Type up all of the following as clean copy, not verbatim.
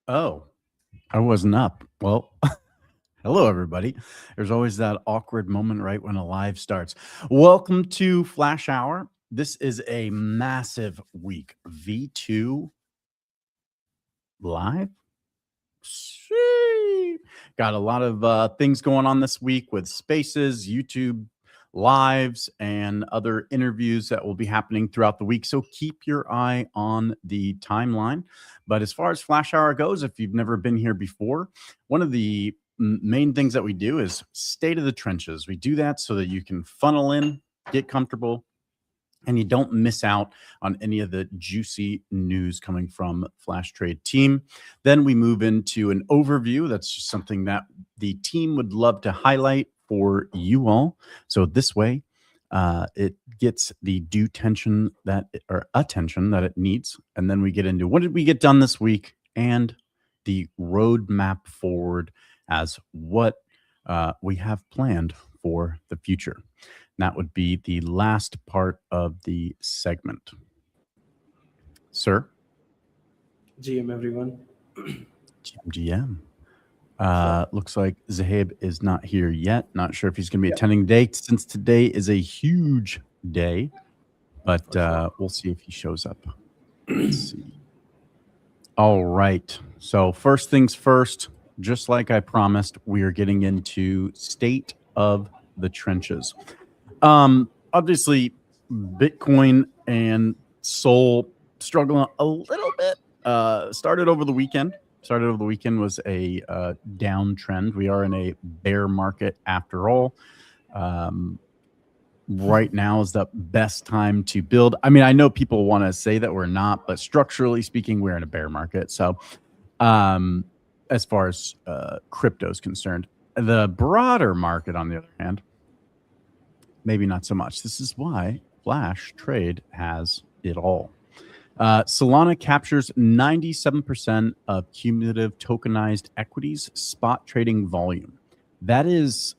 Oh, I wasn't up. Well, hello, everybody. There's always that awkward moment right when a live starts. Welcome to Flash Hour. This is a massive week. V2 live. Sweet. Got a lot of things going on this week with spaces, YouTube lives, and other interviews that will be happening throughout the week. So keep your eye on the timeline. But as far as Flash Hour goes, if you've never been here before, one of the main things that we do is state of the trenches. We do that so that you can funnel in, get comfortable, and you don't miss out on any of the juicy news coming from Flash Trade team. Then we move into an overview. That's just something that the team would love to highlight for you all. So this way, it gets the due attention that it needs. And then we get into what did we get done this week and the roadmap forward as what we have planned for the future. That would be the last part of the segment. Sir? GM, everyone. GM. Looks like Zahib is not here yet. Not sure if he's going to be attending today, since today is a huge day. But we'll see if he shows up. Let's see. All right. So first things first, just like I promised, we are getting into state of the trenches. Obviously, Bitcoin and Sol struggling a little bit. Started over the weekend was a downtrend. We are in a bear market after all. Right now is the best time to build. I mean, I know people want to say that we're not, but structurally speaking, we're in a bear market. So as far as crypto is concerned, the broader market, on the other hand, maybe not so much. This is why Flash Trade has it all. Solana captures 97% of cumulative tokenized equities spot trading volume. That is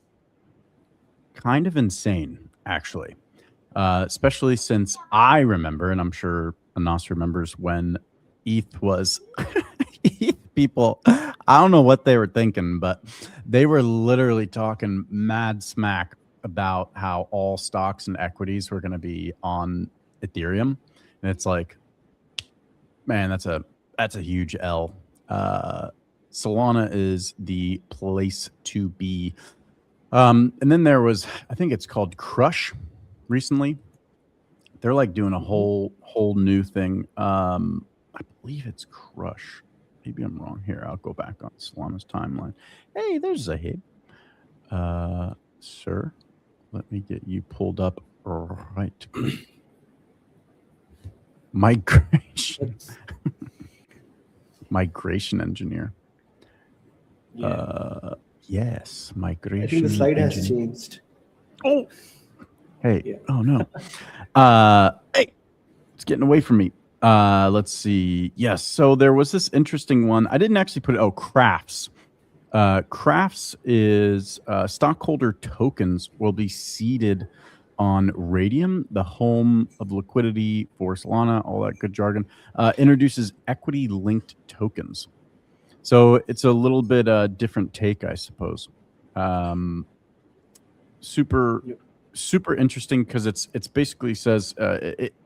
kind of insane, actually, especially since I remember, and I'm sure Anas remembers, when ETH was ETH people. I don't know what they were thinking, but they were literally talking mad smack about how all stocks and equities were going to be on Ethereum. And it's like, man, that's a huge L. Solana is the place to be. And then there was, I think it's called Crush recently. They're like doing a whole new thing. I believe it's Crush. Maybe I'm wrong here. I'll go back on Solana's timeline. Hey, there's Zahid. Sir, let me get you pulled up right. Migration engineer. Yeah. Yes, migration. I think the slide has engineer. changed. Oh, hey. Yeah. Oh no. Hey, it's getting away from me. Let's see. Yes. So there was this interesting one. I didn't actually put it. Oh, Crafts. Crafts is stockholder tokens will be seeded on Radium, the home of liquidity for Solana, all that good jargon. Introduces equity-linked tokens. So it's a little bit different take, I suppose. Super interesting because it's basically says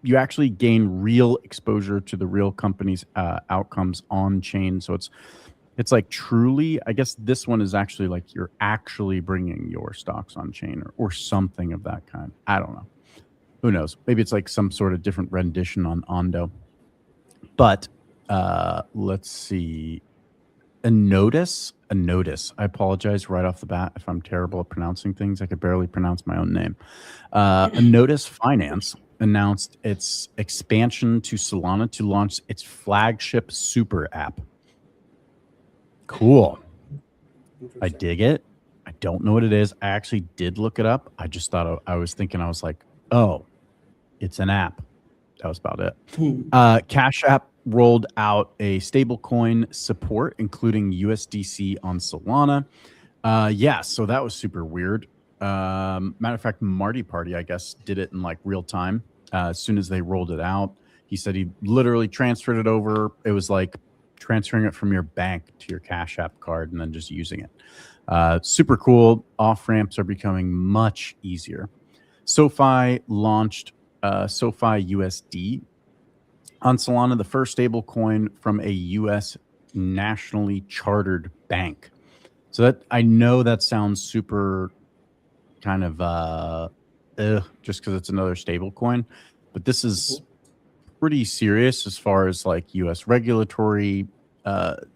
you actually gain real exposure to the real company's outcomes on chain. So it's like truly, I guess this one is actually like you're actually bringing your stocks on chain or something of that kind. I don't know. Who knows? Maybe it's like some sort of different rendition on Ondo. But let's see. A notice. I apologize right off the bat if I'm terrible at pronouncing things. I could barely pronounce my own name. A notice Finance announced its expansion to Solana to launch its flagship super app. Cool. I dig it. I don't know what it is. I actually did look it up. I just thought I was like, oh, it's an app. That was about it. Cash App rolled out a stablecoin support, including USDC on Solana. Yeah, so that was super weird. Matter of fact, Marty Party, I guess, did it in like real time. As soon as they rolled it out, he said he literally transferred it over. It was like transferring it from your bank to your Cash App card and then just using it. Super cool. Off ramps are becoming much easier. SoFi launched SoFi USD on Solana, the first stable coin from a U.S. nationally chartered bank. So that I know that sounds super kind of just because it's another stable coin, but this is pretty serious as far as like U.S. regulatory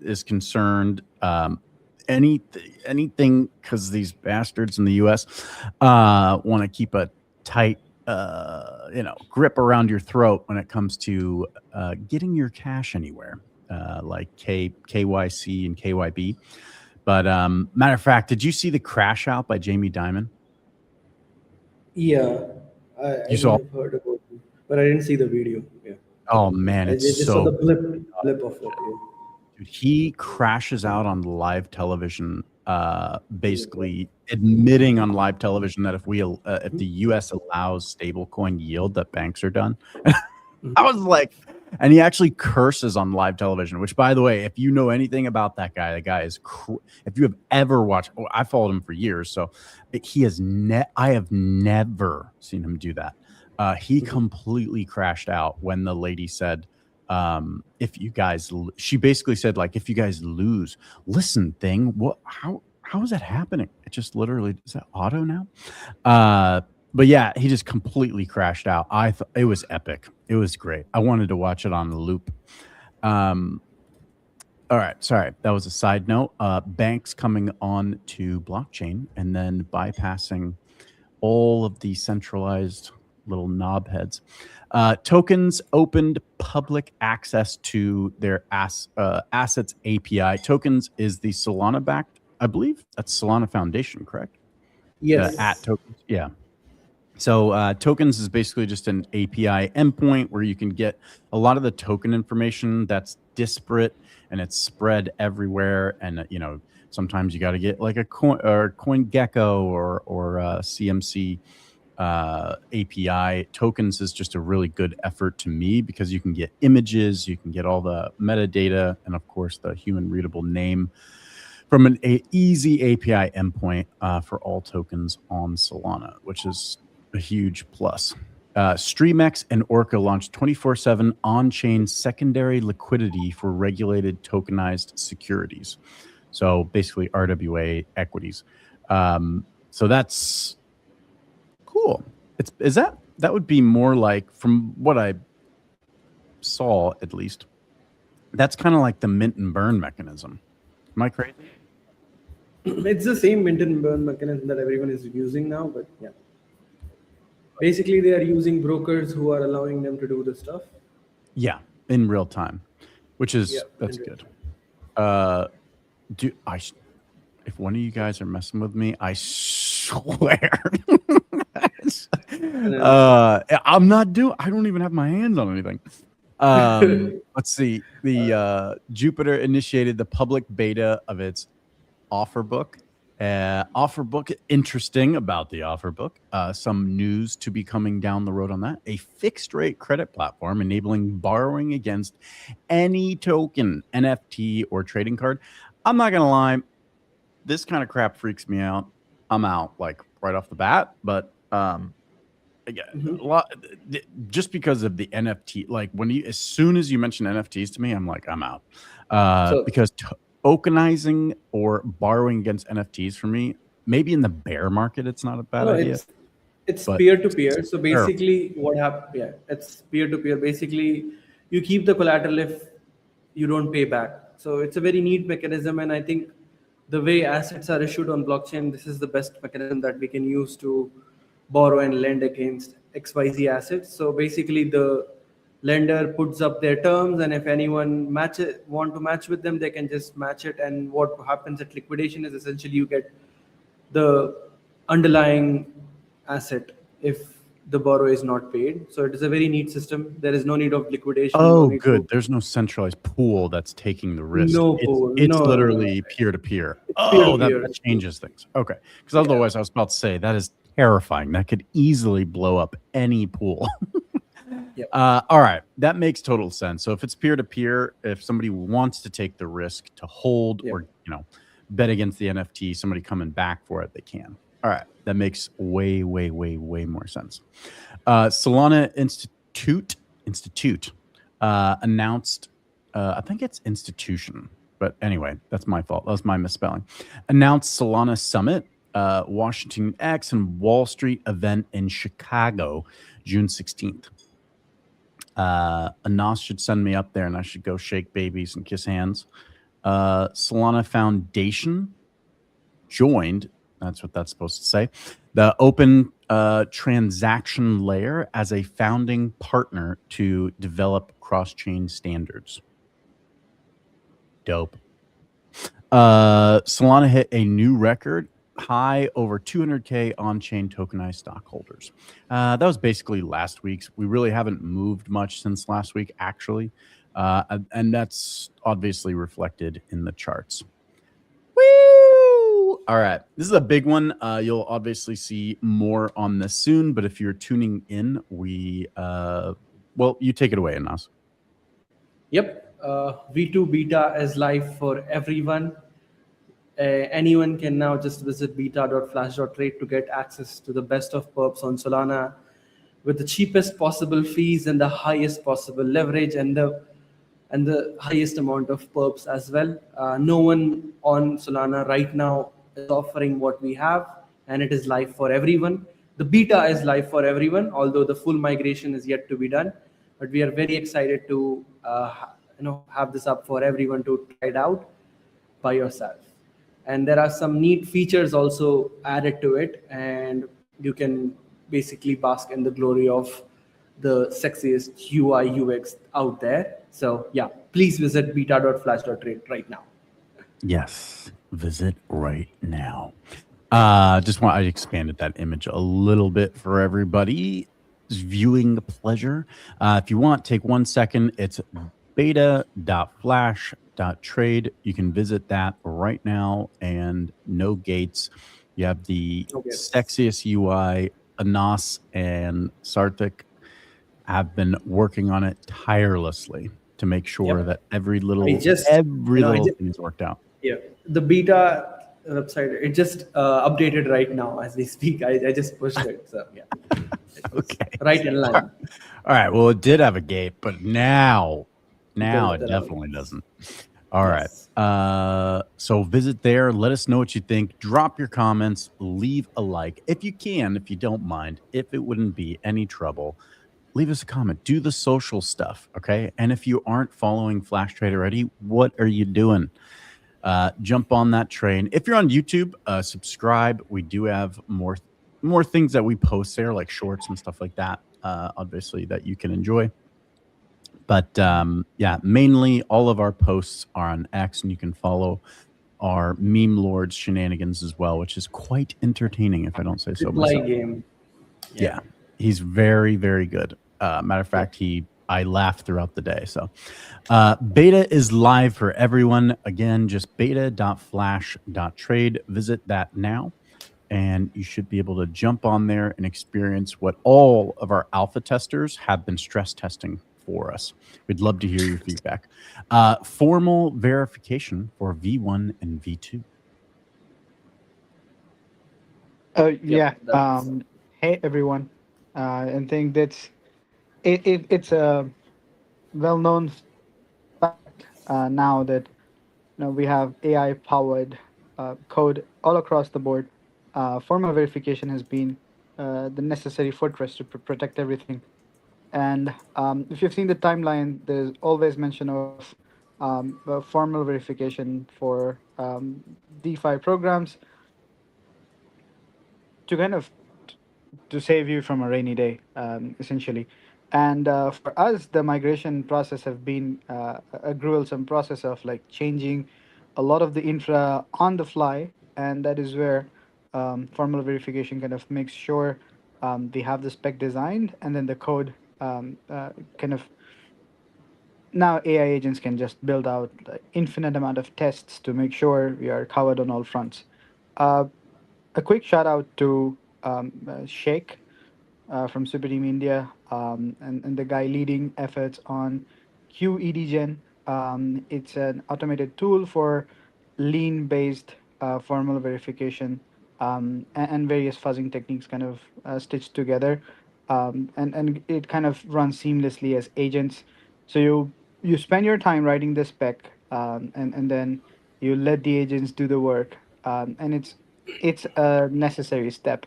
is concerned. Anything because these bastards in the U.S. Want to keep a tight grip around your throat when it comes to getting your cash anywhere, like KYC and KYB. But matter of fact, did you see the Crash Out by Jamie Dimon? Yeah, I You saw? have heard about it, but I didn't see the video. Yeah. Oh man, I it's just saw the blip of it. Yeah. Dude, he crashes out on live television, basically admitting on live television that if the U.S. allows stablecoin yield, that banks are done. I was like, and he actually curses on live television. Which, by the way, if you know anything about that guy, the guy is. If you have ever watched, I followed him for years, so he has. I have never seen him do that. He completely crashed out when the lady said, if you guys, she basically said, like, if you guys lose, listen, thing, what, how is that happening? It just literally, is that auto now? But yeah, he just completely crashed out. I thought it was epic. It was great. I wanted to watch it on the loop. All right, sorry, that was a side note. Banks coming on to blockchain and then bypassing all of the centralized little knobheads. Tokens opened public access to their assets API. Tokens is the Solana backed, I believe that's Solana Foundation, correct? Yes. At Tokens, yeah. So Tokens is basically just an API endpoint where you can get a lot of the token information that's disparate and it's spread everywhere. And sometimes you got to get like a CoinGecko or CMC API. Tokens is just a really good effort to me because you can get images, you can get all the metadata, and of course the human readable name from an easy API endpoint for all tokens on Solana, which is a huge plus. StreamX and Orca launched 24/7 on-chain secondary liquidity for regulated tokenized securities. So basically RWA equities. So that's cool. That would be more like, from what I saw at least, that's kind of like the mint and burn mechanism. Am I crazy? It's the same mint and burn mechanism that everyone is using now, but yeah. Basically, they are using brokers who are allowing them to do the stuff. Yeah, in real time, which is that's good. If one of you guys are messing with me, I swear. I'm not doing. I don't even have my hands on anything. Let's see. The Jupiter initiated the public beta of its offer book. Interesting about the offer book. Some news to be coming down the road on that. A fixed rate credit platform enabling borrowing against any token, NFT, or trading card. I'm not gonna lie, this kind of crap freaks me out. I'm out like right off the bat, but again, just because of the NFT, like as soon as you mention NFTs to me, I'm like, I'm out. Because tokenizing or borrowing against NFTs for me, maybe in the bear market, it's not a bad idea. It's peer-to-peer. So basically what happens, it's peer-to-peer. Basically, you keep the collateral if you don't pay back. So it's a very neat mechanism. And I think the way assets are issued on blockchain, this is the best mechanism that we can use to borrow and lend against XYZ assets. So basically the lender puts up their terms, and if anyone want to match with them, they can just match it. And what happens at liquidation is essentially you get the underlying asset if the borrower is not paid. So it is a very neat system. There is no need of liquidation. Oh, good. There's no centralized pool that's taking the risk. No pool. It's literally peer-to-peer. Oh, that changes things. Okay. Because otherwise I was about to say, that is terrifying. That could easily blow up any pool. All right. That makes total sense. So if it's peer-to-peer, if somebody wants to take the risk to hold or, bet against the NFT, somebody coming back for it, they can. All right. That makes way, way, way, way more sense. Solana Institute announced, I think it's institution, but anyway, that's my fault. That was my misspelling. Announced Solana Summit, Washington X and Wall Street event in Chicago, June 16th. Anas should send me up there and I should go shake babies and kiss hands. Solana Foundation joined, that's what that's supposed to say, the open transaction layer as a founding partner to develop cross-chain standards. Dope. Solana hit a new record high, over 200K on-chain tokenized stockholders. That was basically last week's. We really haven't moved much since last week, actually. And that's obviously reflected in the charts. Woo! All right. This is a big one. You'll obviously see more on this soon, but if you're tuning in, well, you take it away, Anas. Yep. V2 beta is live for everyone. Anyone can now just visit beta.flash.trade to get access to the best of perps on Solana with the cheapest possible fees and the highest possible leverage and the highest amount of perps as well. No one on Solana right now is offering what we have, and it is live for everyone. The beta is live for everyone, although the full migration is yet to be done. But we are very excited to have this up for everyone to try it out by yourself. And there are some neat features also added to it, and you can basically bask in the glory of the sexiest UI UX out there. So yeah, please visit beta.flash.trade right now. Yes, visit right now. I expanded that image a little bit for everybody viewing pleasure. If you want, take 1 second. It's beta.flash.trade. You can visit that right now, and no gates. You have the sexiest UI. Anas and Sarthik have been working on it tirelessly to make sure that every little thing is worked out. Yeah, the beta website, it just updated right now as we speak. I just pushed it. So yeah. Okay. Right in line. All right. Well, it did have a gate, but now it definitely doesn't. All right. Yes. So visit there. Let us know what you think. Drop your comments. Leave a like if you can, if you don't mind. If it wouldn't be any trouble, leave us a comment. Do the social stuff, okay? And if you aren't following Flash Trade already, what are you doing? Jump on that train. If you're on YouTube, subscribe. We do have more things that we post there, like shorts and stuff like that. Obviously, that you can enjoy. But yeah, mainly all of our posts are on X, and you can follow our meme lord's shenanigans as well, which is quite entertaining, if I don't say so Reply myself. game. Yeah, he's very, very good. Matter of fact, I laugh throughout the day. So beta is live for everyone. Again, just beta.flash.trade. Visit that now, and you should be able to jump on there and experience what all of our alpha testers have been stress testing for us. We'd love to hear your feedback. Formal verification for V1 and V2. Yeah. That's Hey everyone. And think it's a well-known fact now that we have AI powered code all across the board. Formal verification has been the necessary fortress to protect everything. And if you've seen the timeline, there's always mention of formal verification for DeFi programs to kind of to save you from a rainy day, essentially. And for us, the migration process have been a gruesome process of like changing a lot of the infra on the fly, and that is where formal verification kind of makes sure they have the spec designed, and then the code kind of now AI agents can just build out the infinite amount of tests to make sure we are covered on all fronts. Uh, a quick shout out to Sheikh from Super Team India, and the guy leading efforts on QEDGen. It's an automated tool for lean-based formal verification, and various fuzzing techniques kind of stitched together, and it kind of runs seamlessly as agents. So you spend your time writing the spec, and then you let the agents do the work, and it's a necessary step.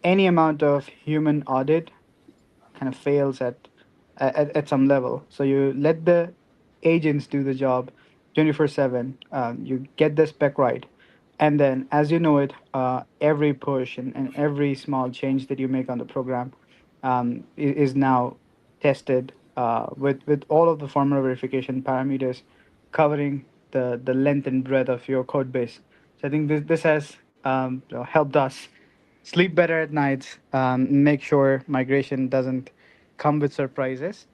Any amount of human audit kind of fails at some level. So you let the agents do the job 24/7. You get the spec right, and then as you know it, every push and every small change that you make on the program is now tested with all of the formal verification parameters covering the length and breadth of your code base. So I think this has helped us sleep better at nights, make sure migration doesn't come with surprises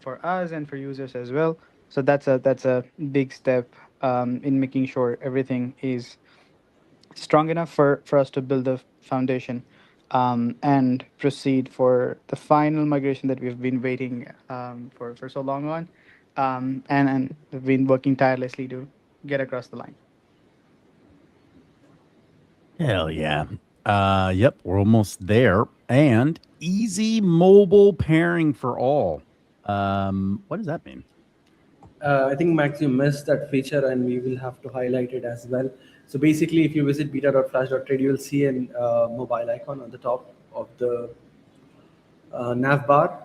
for us and for users as well. So that's a big step in making sure everything is strong enough for us to build the foundation and proceed for the final migration that we've been waiting for so long on, and we've been working tirelessly to get across the line. Hell yeah. Yep, we're almost there. And easy mobile pairing for all. What does that mean? I think Max, you missed that feature, and we will have to highlight it as well. So basically, if you visit beta.flash.trade, you will see an mobile icon on the top of the nav bar,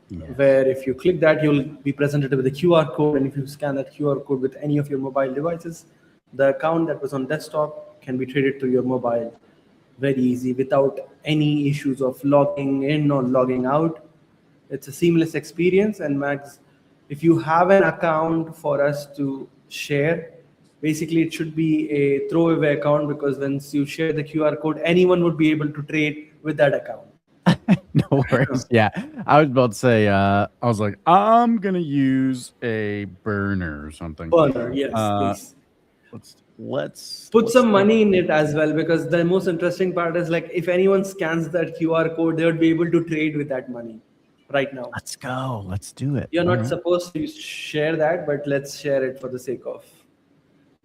Yes. where if you click that, you'll be presented with a QR code, and if you scan that QR code with any of your mobile devices, the account that was on desktop can be traded to your mobile very easy without any issues of logging in or logging out. It's a seamless experience. And Max, if you have an account for us to share, basically it should be a throwaway account, because once you share the QR code, anyone would be able to trade with that account. No worries. Yeah. I was about to say, I was like, I'm gonna use a burner or something. Burner, yes, Uh please. let's Put some see. money in it as well, because the most interesting part is like if anyone scans that QR code, they would be able to trade with that money right now. Let's go. Let's do it. You're All not right. supposed to share that, but let's share it for the sake of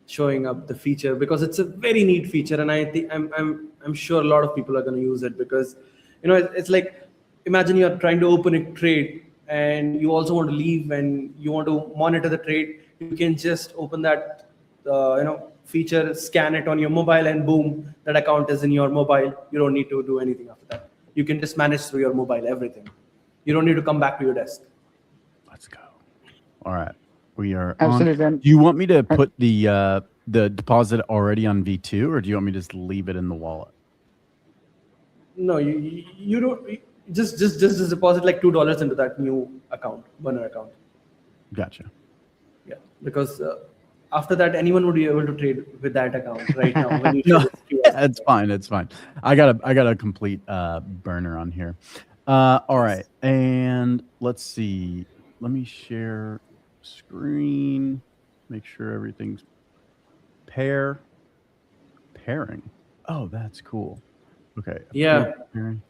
showing up the feature, because it's a very neat feature, and I think I'm sure a lot of people are going to use it, because it's like, imagine you're trying to open a trade and you also want to leave and you want to monitor the trade. you can just open that feature, scan it on your mobile, and boom, that account is in your mobile. You don't need to do anything after that. You can just manage through your mobile everything. You don't need to come back to your desk. Let's go. All right, we are Absolutely. on. Do you want me to put the deposit already on V2, or do you want me to just leave it in the wallet? No, you don't. Just deposit like $2 into that new account, burner account. Gotcha. Yeah, because after that, anyone would be able to trade with that account right now. When you No, it's fine. It's fine. I got a complete burner on here. All right, and let's see. Let me share screen. Make sure everything's pairing. Oh, that's cool. Okay. Yeah. Pairing.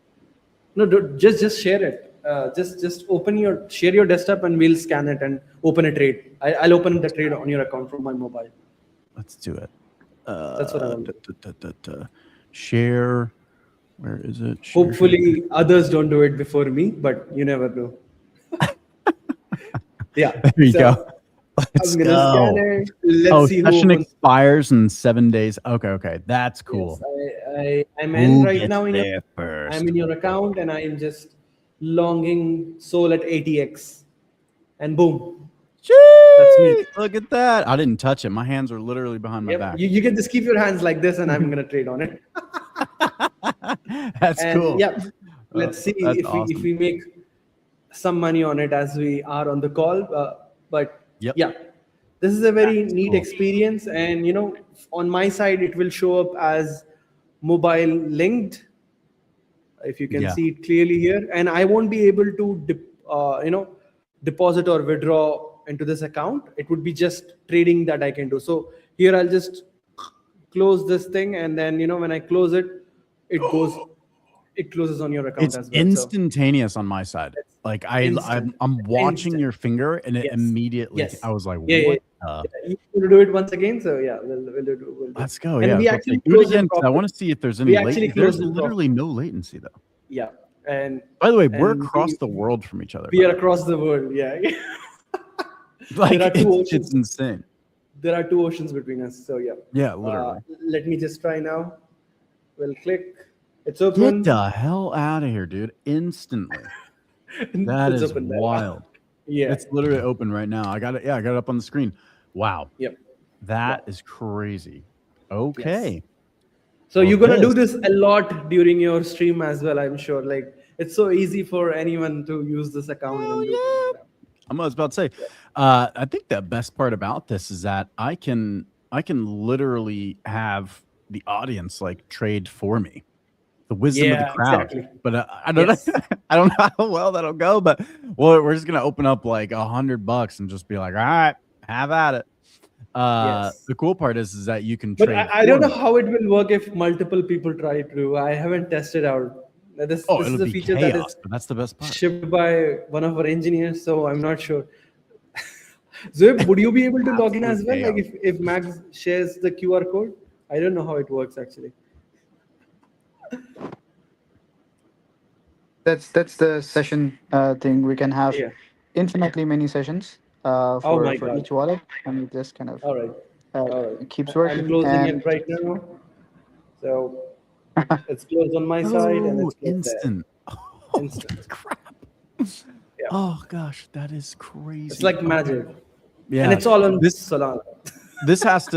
No, just share it. Just share your desktop, and we'll scan it and open a trade. I'll open the trade on your account from my mobile. Let's do it. That's what I want. Share. Where is it? Share, Hopefully, others don't do it before me, but you never know. Yeah. There you go. Let's I'm gonna go. scan it. Let's see who session opens. expires in 7 days. Okay. That's cool. Yes, I'm in Who right gets now. there first? I'm in your account, and I am just longing Sol at ATX, and boom, that's me. Look at that. I didn't touch it. My hands are literally behind my Yep. back. You can just keep your hands like this, and I'm gonna trade on it. That's And cool. yeah, let's see That's if awesome. we make some money on it as we are on the call. But Yep. yeah, this is a very That's neat cool. experience, and on my side it will show up as mobile linked, if you can Yeah. see it clearly here, and I won't be able to deposit or withdraw into this account. It would be just trading that I can do. So here I'll just close this thing, and then when I close it, it closes on your account It's as well. instantaneous on my side. Like instant. I'm watching Instant. your finger, and it Yes. immediately. Yes. I was like, Yeah, what? You want to do it once again? So yeah, we'll do. Let's go. And Yeah. we let's actually do it close it again, 'cause I properly. want to see if there's We any actually latency. There's close it literally no latency though. Yeah, and By the way, we're and across the world from each other. we are across the world. Yeah. Like there are two it's oceans. insane. There are two oceans between us. So yeah. Yeah, literally. Let me just try now. We'll click. It's Get open. the hell out of here, dude! Instantly. That It's is open there. wild. Yeah. It's literally open right now. I got it. Yeah, I got it up on the screen. Wow. Yep. That is crazy. Okay. So Well, you're gonna do this- this a lot during your stream as well, I'm sure. Like it's so easy for anyone to use this account. Hell and do yeah. this. I was about to say, I think the best part about this is that I can literally have the audience like trade for me, the wisdom of the Yeah, crowd. exactly. But I don't Yes. know, I don't know how well that'll go. But we're just gonna open up like $100 and just be like, all right, have at it. Yes. The cool part is that you can But trade. I don't for know me. how it will work if multiple people try to. I haven't tested out. This Oh, is it'll a be feature chaos, that is but that's the best part. shipped by one of our engineers, so I'm not sure. Zoeb, would you be able to log in as well? Absolute Like if Max shares the QR code? I don't know how it works actually. That's the session thing. We can have Yeah. infinitely many sessions Oh for my God. each wallet, and it just kind of All right. All right. it keeps I'm working. closing And it right now. So it's closed on my side and Oh, it's closed instant. there. Oh, Instant. crap. Yeah. Oh gosh, that is crazy. It's like magic. Yeah, And it's all on this Solana. this has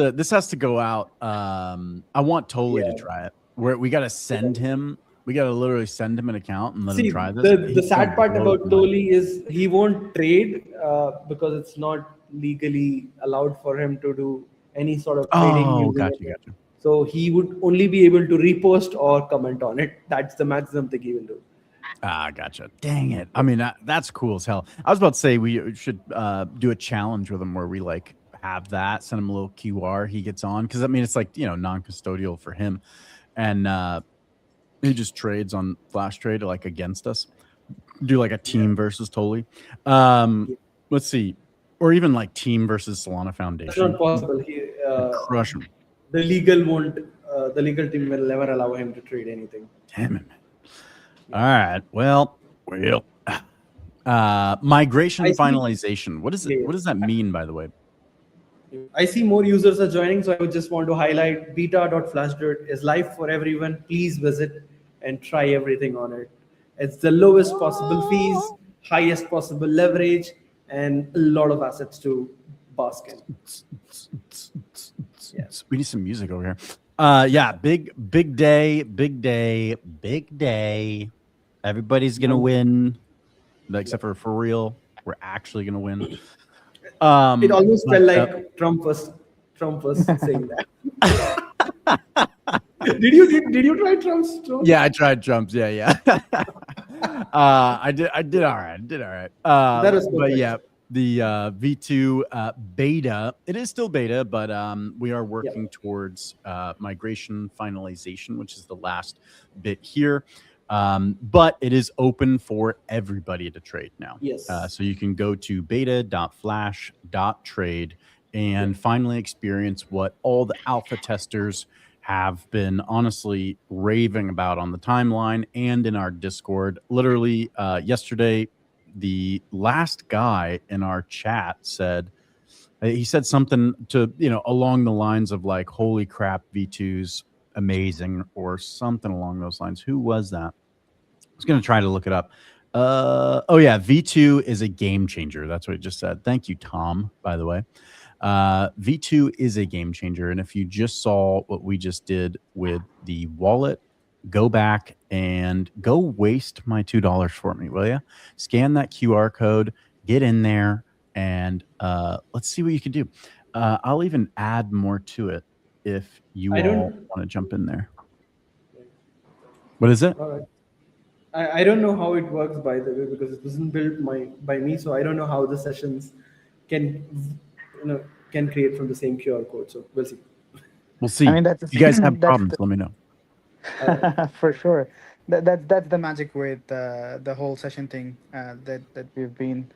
to go out. I want Totally to Yeah. try it. We got to send him. We got to literally send him an account and let him See, try this. the He's sad gonna part blow about his mind. Toli is he won't trade because it's not legally allowed for him to do any sort of trading. Oh, using gotcha, it. gotcha. So he would only be able to repost or comment on it. That's the maximum thing he will do. Ah, gotcha. Dang it. I mean, that's cool as hell. I was about to say we should do a challenge with him where we like have that, send him a little QR, he gets on. Cause I mean, it's like, non-custodial for him. And he just trades on Flash Trade like against us. Do like a team versus Totally. Let's see. Or even like team versus Solana It's Foundation. not possible. Crush him. The legal won't. The legal team will never allow him to trade anything. Damn it, man. All right. Well. Migration I see- finalization. What is it? Yeah. What does that mean, by the way? I see more users are joining, so I would just want to highlight beta.flash.trade is live for everyone. Please visit and try everything on it. It's the lowest possible fees, highest possible leverage, and a lot of assets to bask in. Yeah. We need some music over here. Yeah, big day, big day, big day. Everybody's gonna win, except for real. We're actually gonna win. It almost but, felt like Trump was saying that. Did you try Trump's tone? yeah, I tried Trump's. Yeah. I did all right. That was But perfect. yeah, the V2 beta. It is still beta, but we are working towards migration finalization, which is the last bit here. But it is open for everybody to trade now. Yes. So you can go to beta.flash.trade and finally experience what all the alpha testers have been honestly raving about on the timeline and in our Discord. Literally yesterday, the last guy in our chat said, he said something to, along the lines of like, holy crap, V2's amazing, or something along those lines. Who was that? I was going to try to look it up. Oh yeah, V2 is a game changer. That's what it just said. Thank you, Tom, by the way. V2 is a game changer. And if you just saw what we just did with the wallet, go back and go waste my $2 for me, will you? Scan that QR code, get in there, and let's see what you can do. I'll even add more to it if you all want to jump in there. What is it? All right. I don't know how it works, by the way, because it wasn't built by me, so I don't know how the sessions can can create from the same QR code. So we'll see. We'll see. I mean, if you guys have problems, let me know. For sure. That's the magic with the whole session thing that we've been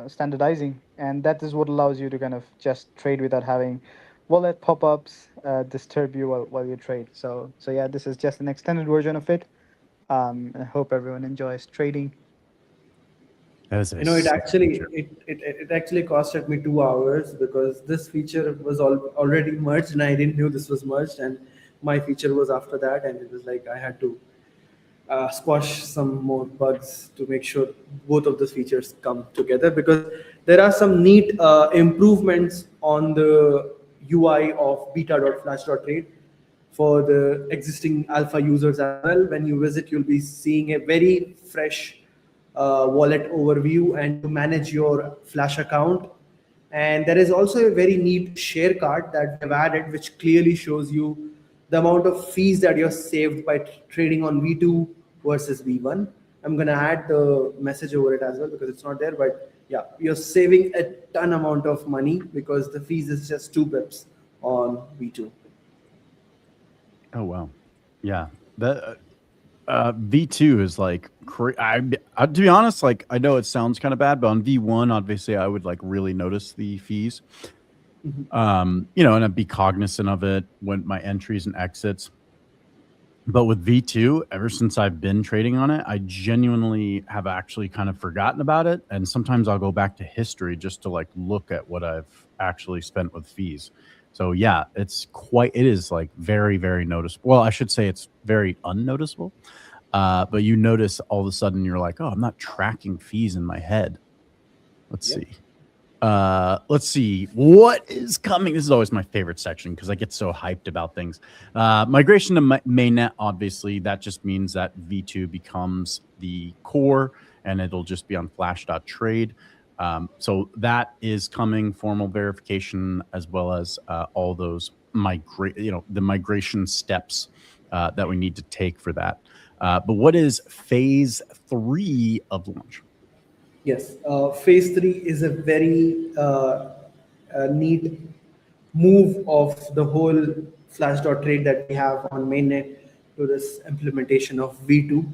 standardizing, and that is what allows you to kind of just trade without having wallet pop-ups disturb you while you trade. So yeah, this is just an extended version of it. I hope everyone enjoys trading. That is It actually costed me 2 hours because this feature was already merged, and I didn't know this was merged, and my feature was after that, and it was like I had to squash some more bugs to make sure both of those features come together, because there are some neat improvements on the UI of beta.flash.trade for the existing alpha users as well. When you visit, you'll be seeing a very fresh wallet overview and to manage your Flash account. And there is also a very neat share card that they've added, which clearly shows you the amount of fees that you're saved by trading on V2 versus V1. I'm going to add the message over it as well because it's not there. But yeah, you're saving a ton amount of money because the fees is just 2 pips on V2. Oh, wow. Yeah. That V2 is like, to be honest, like, I know it sounds kind of bad, but on V1, obviously, I would like really notice the fees. And I'd be cognizant of it when my entries and exits. But with V2, ever since I've been trading on it, I genuinely have actually kind of forgotten about it. And sometimes I'll go back to history just to like look at what I've actually spent with fees. So yeah, it is like very, very noticeable. Well, I should say it's very unnoticeable. But you notice all of a sudden you're like, oh, I'm not tracking fees in my head. Let's see. Let's see what is coming. This is always my favorite section because I get so hyped about things. Migration to Mainnet, obviously, that just means that V2 becomes the core and it'll just be on flash.trade. So that is coming, formal verification, as well as all those the migration steps that we need to take for that. But what is phase 3 of launch? Yes, phase 3 is a very neat move of the whole flash.trade that we have on mainnet to this implementation of V2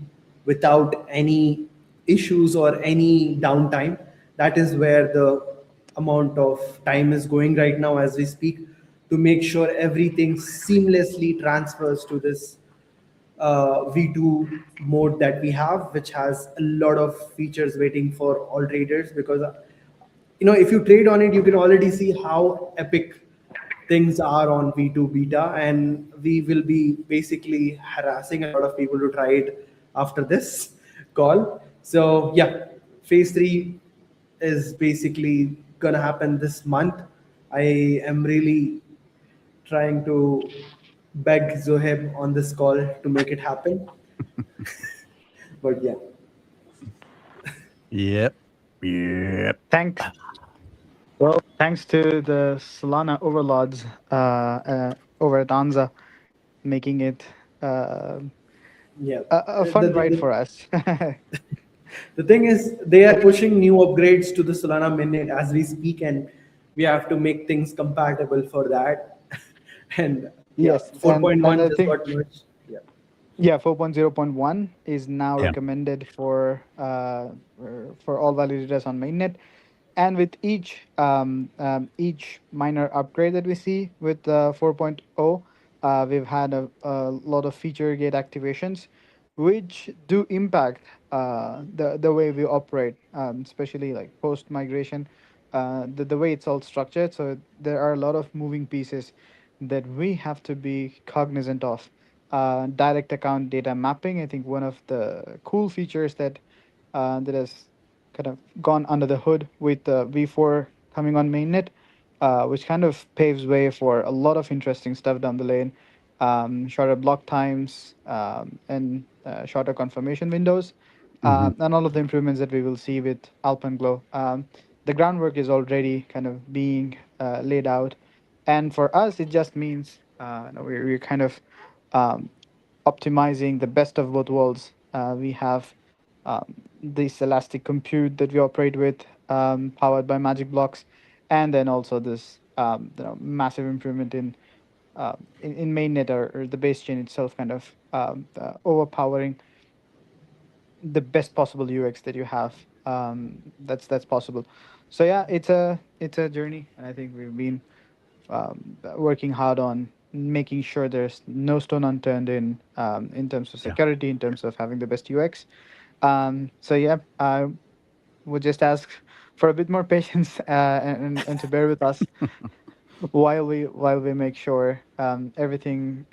without any issues or any downtime. That is where the amount of time is going right now as we speak, to make sure everything seamlessly transfers to this V2 mode that we have, which has a lot of features waiting for all traders, because if you trade on it, you can already see how epic things are on V2 beta, and we will be basically harassing a lot of people to try it after this call. So yeah, phase 3 is basically gonna happen this month. I am really trying to beg Zoheb on this call to make it happen. But yeah. Yep. Yep. Thanks. Well, thanks to the Solana overlords over at Anza, making it uh, Yeah. a The, the, fun ride the, for us. the thing is, they are pushing new upgrades to the Solana mainnet as we speak, and we have to make things compatible for that. And yeah, Yes, and 4.1 I just think, got merged. Yeah. yeah, 4.0.1 is now Yeah. recommended for all validators on mainnet. And with each minor upgrade that we see with 4.0, we've had a lot of feature gate activations, which do impact the way we operate, especially like post migration, the way it's all structured. So there are a lot of moving pieces that we have to be cognizant of. Direct account data mapping, I think one of the cool features that has kind of gone under the hood with V4 coming on mainnet, which kind of paves way for a lot of interesting stuff down the lane, shorter block times, and shorter confirmation windows, Hmm. and all of the improvements that we will see with Alpenglow. The groundwork is already kind of being laid out, and for us, it just means we're kind of um, optimizing the best of both worlds. We have this elastic compute that we operate with, powered by Magic Blocks, and then also this massive improvement in mainnet or the base chain itself, kind of overpowering the best possible UX that you have. That's possible. So yeah, it's a journey, and I think we've been working hard on making sure there's no stone unturned in terms of Yeah. security, in terms of having the best UX. So yeah, I would just ask for a bit more patience and to bear with us while we make sure everything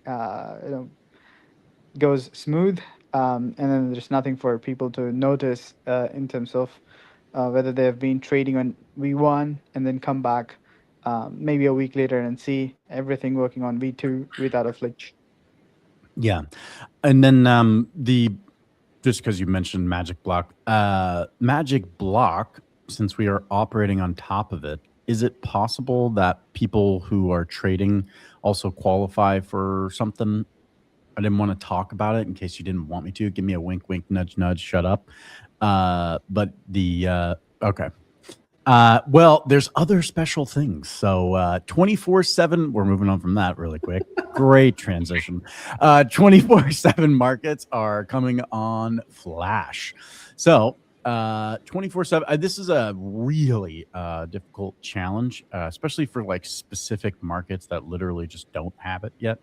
goes smooth, and then there's nothing for people to notice in terms of whether they have been trading on V1 and then come back maybe a week later and see everything working on V2 without a glitch. Yeah. And then the just because you mentioned Magic Block, since we are operating on top of it, is it possible that people who are trading also qualify for something? I didn't want to talk about it in case you didn't want me to. Give me a wink, wink, nudge, nudge, shut up. But the okay. Well, there's other special things. So 24/7, we're moving on from that really quick. Great transition. 24/7 markets are coming on Flash. So 24/7, this is a really difficult challenge, especially for like specific markets that literally just don't have it yet.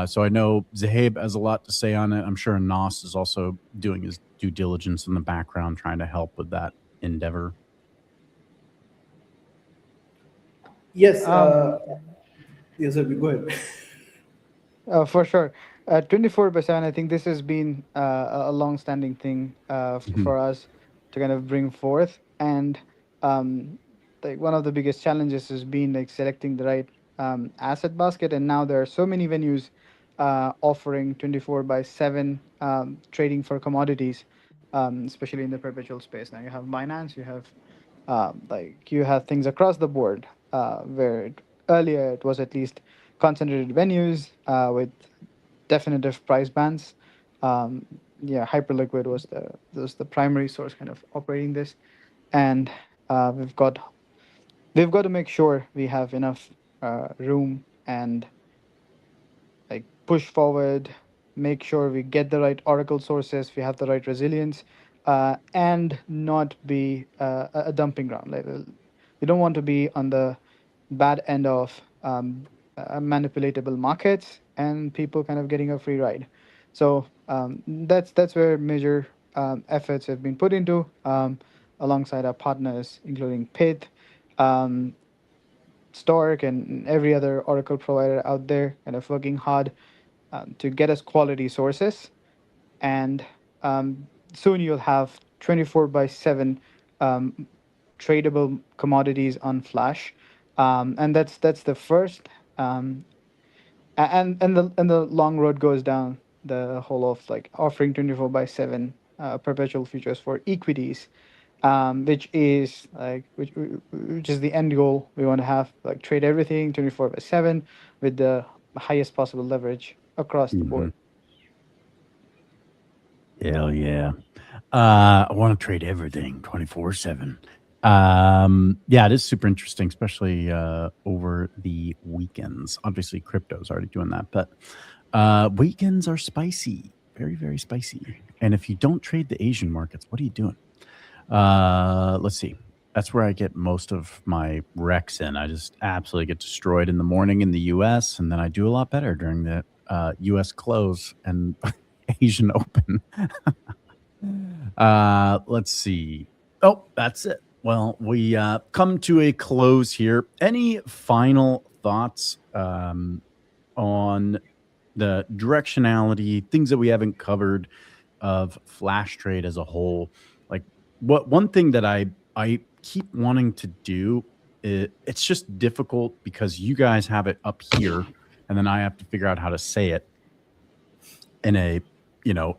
So I know Zahabe has a lot to say on it. I'm sure Nas is also doing his due diligence in the background, trying to help with that endeavor. Yes. Um, Yes, sir. Go ahead. for sure. 24/7, I think this has been a long-standing thing Mhm. for us to kind of bring forth. And um, like one of the biggest challenges has been like selecting the right asset basket. And now there are so many venues offering 24/7 trading for commodities, especially in the perpetual space. Now you have Binance, you have things across the board where earlier it was at least concentrated venues with definitive price bands. Um, yeah, Hyperliquid was the primary source kind of operating this, and we've got to make sure we have enough room and like push forward, make sure we get the right oracle sources, we have the right resilience, and not be a dumping ground. Like we don't want to be on the bad end of manipulatable markets and people kind of getting a free ride. So that's where major efforts have been put into alongside our partners, including Pith. Um, Stork and every other Oracle provider out there kind of working hard to get us quality sources. And soon you'll have 24 by 7 um, tradable commodities on Flash. And that's the first. And the long road goes down the whole of like offering 24 by 7 perpetual futures for equities, which is the end goal. We want to have like trade everything 24 by 7 with the highest possible leverage across the Mhm. board. Hell yeah. I want to trade everything 24/7. Yeah, it is super interesting, especially over the weekends. Obviously, crypto's already doing that, but weekends are spicy, very, very spicy. And if you don't trade the Asian markets, what are you doing? Let's see. That's where I get most of my wrecks in. I just absolutely get destroyed in the morning in the US, and then I do a lot better during the US close and Asian open. Let's see. Oh, that's it. Well, we come to a close here. Any final thoughts on the directionality, things that we haven't covered of flash trade as a whole? Like, what one thing that I keep wanting to do, it's just difficult because you guys have it up here, and then I have to figure out how to say it in a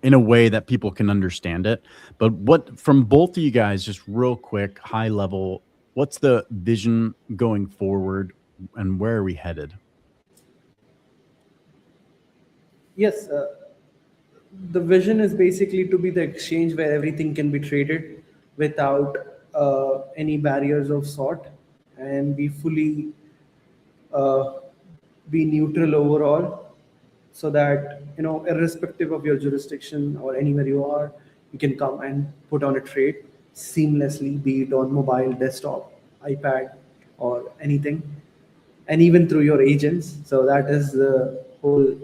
in a way that people can understand it. But what, from both of you guys, just real quick, high level, what's the vision going forward, and where are we headed? Yes, the vision is basically to be the exchange where everything can be traded without any barriers of sort, and be fully uh, be neutral overall, so that irrespective of your jurisdiction or anywhere you are, you can come and put on a trade seamlessly, be it on mobile, desktop, iPad, or anything, and even through your agents. So that is the whole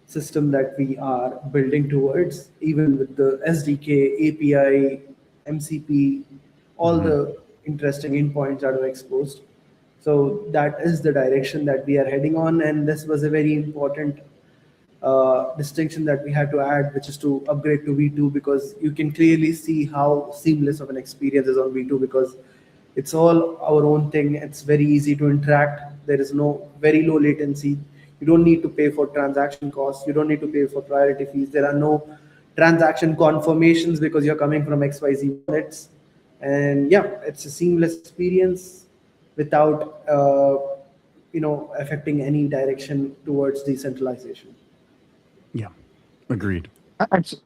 system that we are building towards, even with the SDK, API, MCP, all Mhm. the interesting endpoints that are exposed. So that is the direction that we are heading on, and this was a very important distinction that we had to add, which is to upgrade to V2, because you can clearly see how seamless of an experience is on V2, because it's all our own thing. It's very easy to interact. There is no very low latency. You don't need to pay for transaction costs. You don't need to pay for priority fees. There are no transaction confirmations because you're coming from XYZ wallets. And yeah, it's a seamless experience without affecting any direction towards decentralization. Yeah, agreed. Abs-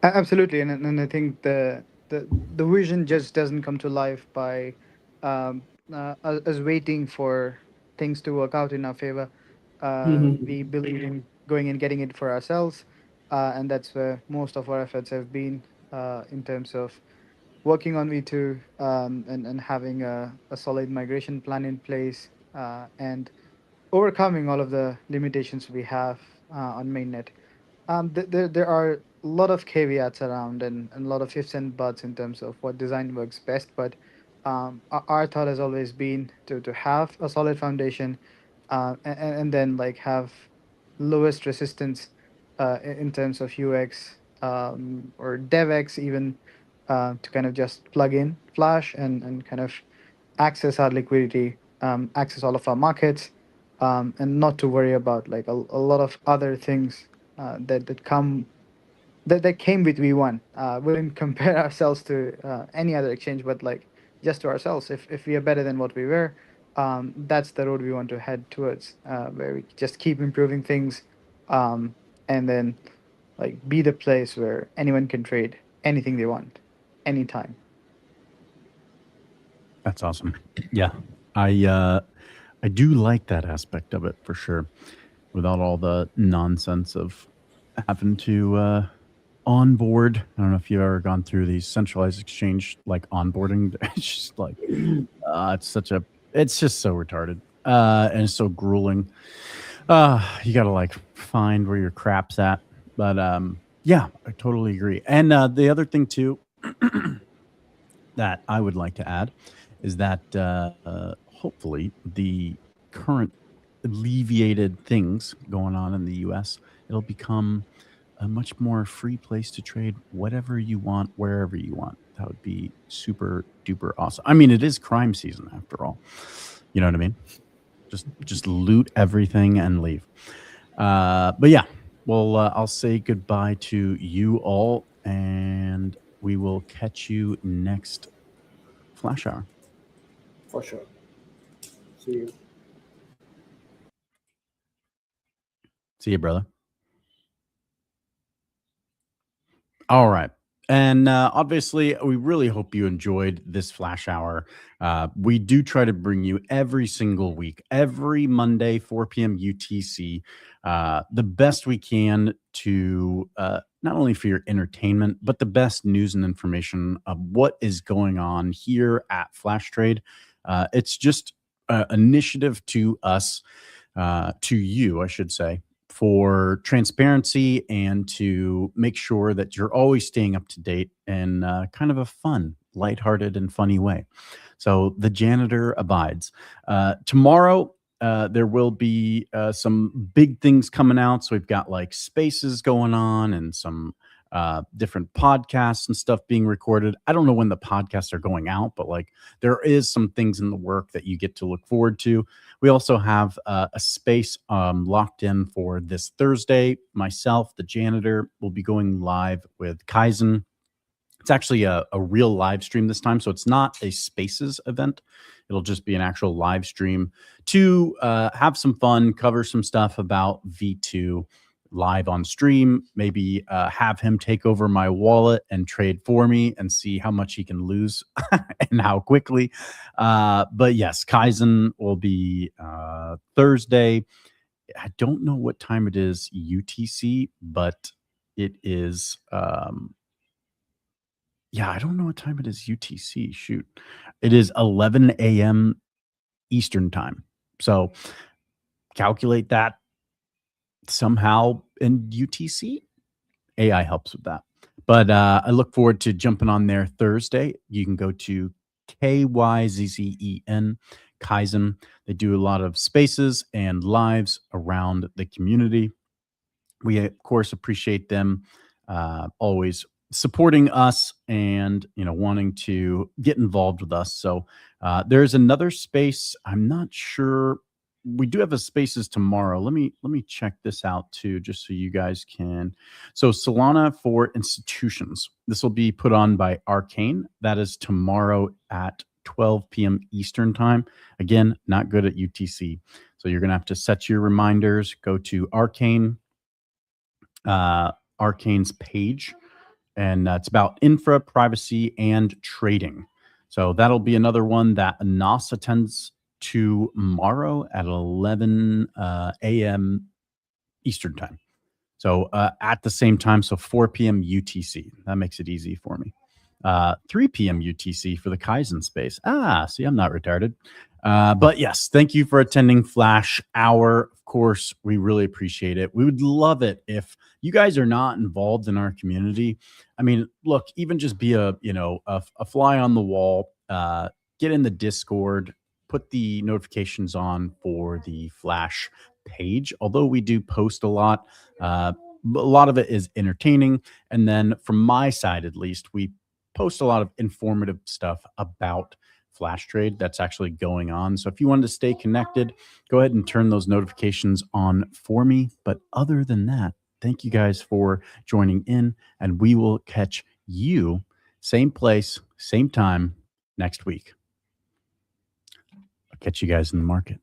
Absolutely, and I think the vision just doesn't come to life by us waiting for things to work out in our favor. We believe in going and getting it for ourselves, and that's where most of our efforts have been in terms of working on V2, and having a solid migration plan in place, and overcoming all of the limitations we have on mainnet. There are a lot of caveats around, and a lot of ifs and buts in terms of what design works best. But our thought has always been to have a solid foundation, and then like have lowest resistance in terms of UX, or DevX even, to kind of just plug in Flash and kind of access our liquidity, access all of our markets, and not to worry about like a lot of other things that came with V1. Wouldn't compare ourselves to any other exchange, but like just to ourselves. If we are better than what we were, that's the road we want to head towards, where we just keep improving things, um, and then like be the place where anyone can trade anything they want, anytime. That's awesome. Yeah. I do like that aspect of it for sure, without all the nonsense of having to onboard. I don't know if you've ever gone through these centralized exchange like onboarding. It's just like it's just so retarded. And it's so grueling. You gotta like find where your crap's at. But yeah, I totally agree. And the other thing too that I would like to add is that hopefully the current alleviated things going on in the US, it'll become a much more free place to trade whatever you want, wherever you want. That would be super duper awesome. I mean, it is crime season after all. You know what I mean? Just loot everything and leave. But yeah, well, I'll say goodbye to you all, and we will catch you next Flash Hour. For sure. See you. See you, brother. All right. And obviously, we really hope you enjoyed this Flash Hour. We do try to bring you every single week, every Monday, 4 p.m. UTC, the best we can to not only for your entertainment, but the best news and information of what is going on here at Flash Trade. It's just an initiative to us, to you, I should say, for transparency and to make sure that you're always staying up to date in kind of a fun, lighthearted, and funny way. So the janitor abides. Tomorrow, there will be some big things coming out. So we've got like spaces going on and some different podcasts and stuff being recorded. I don't know when the podcasts are going out, but like there is some things in the work that you get to look forward to. We also have a space locked in for this Thursday. Myself, the janitor, will be going live with Kaizen. It's actually a real live stream this time. So it's not a Spaces event. It'll just be an actual live stream to have some fun, cover some stuff about V2 live on stream, maybe have him take over my wallet and trade for me and see how much he can lose and how quickly. But yes, Kaizen will be Thursday. I don't know what time it is UTC, but it is yeah, I don't know what time it is UTC. Shoot. It is 11 a.m. Eastern time. So calculate that somehow in UTC. AI helps with that. But I look forward to jumping on there Thursday. You can go to KYZZEN, Kaizen. They do a lot of spaces and lives around the community. We, of course, appreciate them always supporting us and wanting to get involved with us. So there's another space. I'm not sure. We do have a spaces tomorrow. Let me check this out too, just so you guys can. So Solana for institutions. This will be put on by Arcane. That is tomorrow at 12 p.m. Eastern time. Again, not good at UTC. So you're going to have to set your reminders. Go to Arcane's page, and it's about infra, privacy, and trading. So that'll be another one that Anas attends tomorrow at 11 a.m. Eastern time. So at the same time, so 4 p.m. UTC. That makes it easy for me. 3 p.m. UTC for the Kaizen space. See, I'm not retarded. But yes, thank you for attending Flash Hour. Of course, we really appreciate it. We would love it if you guys are not involved in our community. I mean, look, even just be a fly on the wall. Get in the Discord. Put the notifications on for the Flash page. Although we do post a lot of it is entertaining. And then from my side, at least, we post a lot of informative stuff about Flash Trade that's actually going on. So if you wanted to stay connected, go ahead and turn those notifications on for me. But other than that, thank you guys for joining in, and we will catch you same place, same time next week. I'll catch you guys in the market.